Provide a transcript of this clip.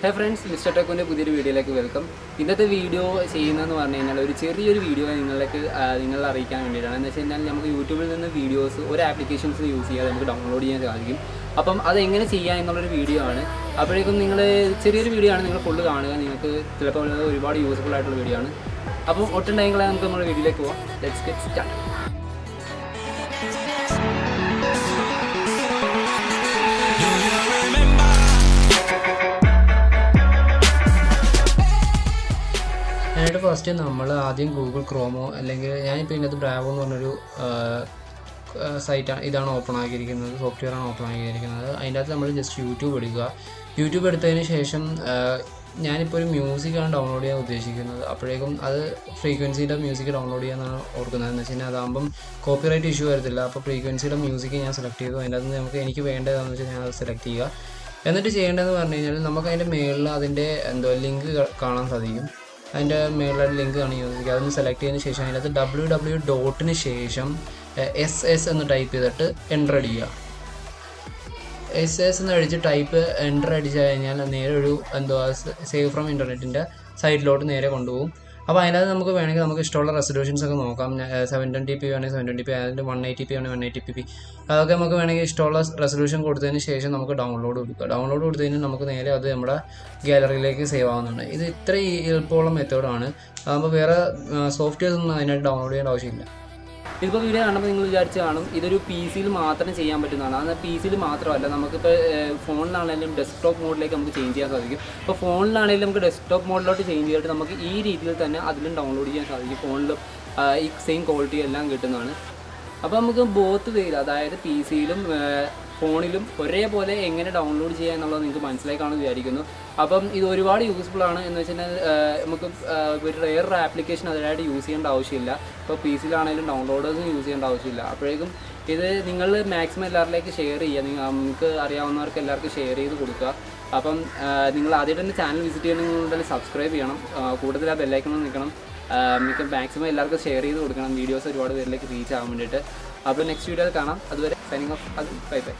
Hey friends, Mr. Techu's പുതിയൊരു വീഡിയോയിലേക്ക് welcome. ഇന്നത്തെ വീഡിയോ ചെയ്യുന്നതെന്ന് പറഞ്ഞു കഴിഞ്ഞാൽ ഒരു ചെറിയൊരു വീഡിയോ നിങ്ങളെ അറിയിക്കാൻ വേണ്ടിയിട്ടാണ്. എന്ന് വെച്ച് കഴിഞ്ഞാൽ നമുക്ക് യൂട്യൂബിൽ നിന്ന് വീഡിയോസ് ഒരു ആപ്ലിക്കേഷൻസ് യൂസ് ചെയ്യാതെ നമുക്ക് ഡൗൺലോഡ് ചെയ്യാൻ സാധിക്കും. അപ്പം അതെങ്ങനെ ചെയ്യാം എന്നുള്ളൊരു വീഡിയോ ആണ്. അപ്പോഴേക്കും നിങ്ങൾ ചെറിയൊരു വീഡിയോ ആണ്, നിങ്ങൾ ഫുള്ള് കാണുക. നിങ്ങൾക്ക് ചിലപ്പോൾ ഒരുപാട് യൂസ്ഫുൾ ആയിട്ടുള്ള വീഡിയോ ആണ്. അപ്പം ഒട്ടും ടൈങ്ങളെ നമുക്ക് നമ്മുടെ വീഡിയോയിലേക്ക് പോകാം. Let's get start. ഫസ്റ്റ് നമ്മൾ ആദ്യം ഗൂഗിൾ ക്രോമോ അല്ലെങ്കിൽ ഞാനിപ്പോൾ ഇതിനകത്ത് ബ്രാവോ എന്ന് പറഞ്ഞൊരു സൈറ്റാണ് ഇതാണ് ഓപ്പൺ ആക്കിയിരിക്കുന്നത്, സോഫ്റ്റ്വെയറാണ് ഓപ്പൺ ആക്കിയിരിക്കുന്നത്. അതിൻ്റെ അകത്ത് നമ്മൾ ജസ്റ്റ് യൂട്യൂബ് എടുക്കുക. യൂട്യൂബ് എടുത്തതിന് ശേഷം ഞാനിപ്പോൾ ഒരു മ്യൂസിക്കാണ് ഡൗൺലോഡ് ചെയ്യാൻ ഉദ്ദേശിക്കുന്നത്. അപ്പോഴേക്കും അത് ഫ്രീക്വൻസിയുടെ മ്യൂസിക് ഡൗൺലോഡ് ചെയ്യാനാണ് ഓർക്കുന്നത്. എന്ന് വെച്ച് കഴിഞ്ഞാൽ അതാകുമ്പം കോപ്പിറൈറ്റ് ഇഷ്യൂ വരത്തില്ല. അപ്പോൾ ഫ്രീക്വൻസിയുടെ മ്യൂസിക് ഞാൻ സെലക്ട് ചെയ്തു. അതിൻ്റെ അകത്ത് എനിക്ക് വേണ്ടതെന്ന് വെച്ചാൽ ഞാൻ അത് സെലക്ട് ചെയ്യുക. എന്നിട്ട് ചെയ്യേണ്ടതെന്ന് പറഞ്ഞു കഴിഞ്ഞാൽ നമുക്ക് അതിൻ്റെ മുകളിൽ അതിൻ്റെ ലിങ്ക് കാണാൻ സാധിക്കും. അതിൻ്റെ മേളിലായിട്ട് ലിങ്ക് ആണ് യൂസ് ചെയ്യുക. അതൊന്ന് സെലക്ട് ചെയ്തതിന് ശേഷം അതിനകത്ത് www.ന് ശേഷം SS എന്ന് ടൈപ്പ് ചെയ്തിട്ട് എൻ്റർ അടിക്കുക. SS എന്ന് അടിച്ച് എൻ്റർ അടിച്ച് കഴിഞ്ഞാൽ നേരെ ഒരു സേവ് ഫ്രം ഇൻ്റർനെറ്റിൻ്റെ സൈറ്റിലോട്ട് നേരെ കൊണ്ടുപോകും. അപ്പോൾ അതിനകത്ത് നമുക്ക് വേണമെങ്കിൽ നമുക്ക് ഇഷ്ടമുള്ള റെസൊല്യൂഷൻസ് ഒക്കെ നോക്കാം. 720p വേണമെങ്കിൽ 720p, അതിൻ്റെ 180p വേണമെങ്കിൽ 180p, അതൊക്കെ നമുക്ക് വേണമെങ്കിൽ ഇഷ്ടമുള്ള റെസൊല്യൂഷൻ കൊടുത്തതിന് ശേഷം നമുക്ക് ഡൗൺലോഡ് കൊടുക്കുക. ഡൗൺലോഡ് കൊടുത്തതിന് നമുക്ക് നേരെ അത് നമ്മുടെ ഗാലറിയിലേക്ക് സേവ് ആവുന്നുണ്ട്. ഇത് ഇത്ര എളുപ്പമുള്ള മെത്തേഡാണ്. അതാകുമ്പോൾ വേറെ സോഫ്റ്റ്വെയർസ് ഒന്നും അതിനായിട്ട് ഡൗൺലോഡ് ചെയ്യേണ്ട ആവശ്യമില്ല. ഇതിപ്പോൾ വീഡിയോ കാണുമ്പോൾ നിങ്ങൾ വിചാരിച്ച് കാണും ഇതൊരു PC-യിൽ മാത്രം ചെയ്യാൻ പറ്റുന്നതാണ്. അത് PC-യിൽ മാത്രമല്ല, നമുക്കിപ്പോൾ ഫോണിലാണെങ്കിലും ഡെസ്ക്ടോപ്പ് മോഡിലേക്ക് നമുക്ക് ചേഞ്ച് ചെയ്യാൻ സാധിക്കും. ഇപ്പോൾ ഫോണിലാണെങ്കിലും നമുക്ക് ഡെസ്ക്ടോപ്പ് മോഡിലോട്ട് ചേഞ്ച് ചെയ്തിട്ട് നമുക്ക് ഈ രീതിയിൽ തന്നെ അതിലും ഡൗൺലോഡ് ചെയ്യാൻ സാധിക്കും. ഫോണിലും ഈ സെയിം ക്വാളിറ്റി എല്ലാം കിട്ടുന്നതാണ്. അപ്പോൾ നമുക്ക് ബോത്ത് വേയിൽ, അതായത് PC-യിലും ഫോണിലും ഒരേപോലെ എങ്ങനെ ഡൗൺലോഡ് ചെയ്യുക എന്നുള്ളത് നിങ്ങൾക്ക് മനസ്സിലാക്കാണെന്ന് വിചാരിക്കുന്നു. അപ്പം ഇത് ഒരുപാട് യൂസ്ഫുൾ ആണ്. എന്ന് വെച്ച് കഴിഞ്ഞാൽ നമുക്ക് ഒരു വേറൊരു ആപ്ലിക്കേഷൻ അതിനായിട്ട് യൂസ് ചെയ്യേണ്ട ആവശ്യമില്ല. ഇപ്പോൾ PC-യിലാണെങ്കിലും ഡൗൺലോഡേഴ്സും യൂസ് ചെയ്യേണ്ട ആവശ്യമില്ല. അപ്പോഴേക്കും ഇത് നിങ്ങൾ മാക്സിമം എല്ലാവരിലേക്ക് ഷെയർ ചെയ്യുക. നിങ്ങൾക്ക് അറിയാവുന്നവർക്ക് എല്ലാവർക്കും ഷെയർ ചെയ്ത് കൊടുക്കുക. അപ്പം നിങ്ങൾ ആദ്യമായിട്ട് തന്നെ ചാനൽ വിസിറ്റ് ചെയ്യണമെന്നുണ്ടെങ്കിൽ സബ്സ്ക്രൈബ് ചെയ്യണം. കൂടുതൽ ആ ബെല്ലൈക്കണിൽ നിൽക്കണം. മാക്സിമം എല്ലാവർക്കും ഷെയർ ചെയ്ത് കൊടുക്കണം. വീഡിയോസ് ഒരുപാട് പേരിലേക്ക് റീച്ച് ആകാൻ വേണ്ടിയിട്ട്. അപ്പോൾ നെക്സ്റ്റ് വീഡിയോയിൽ കാണാം. അതുവരെ സൈനിങ് ഓഫ്. അത് ബൈ ബൈ.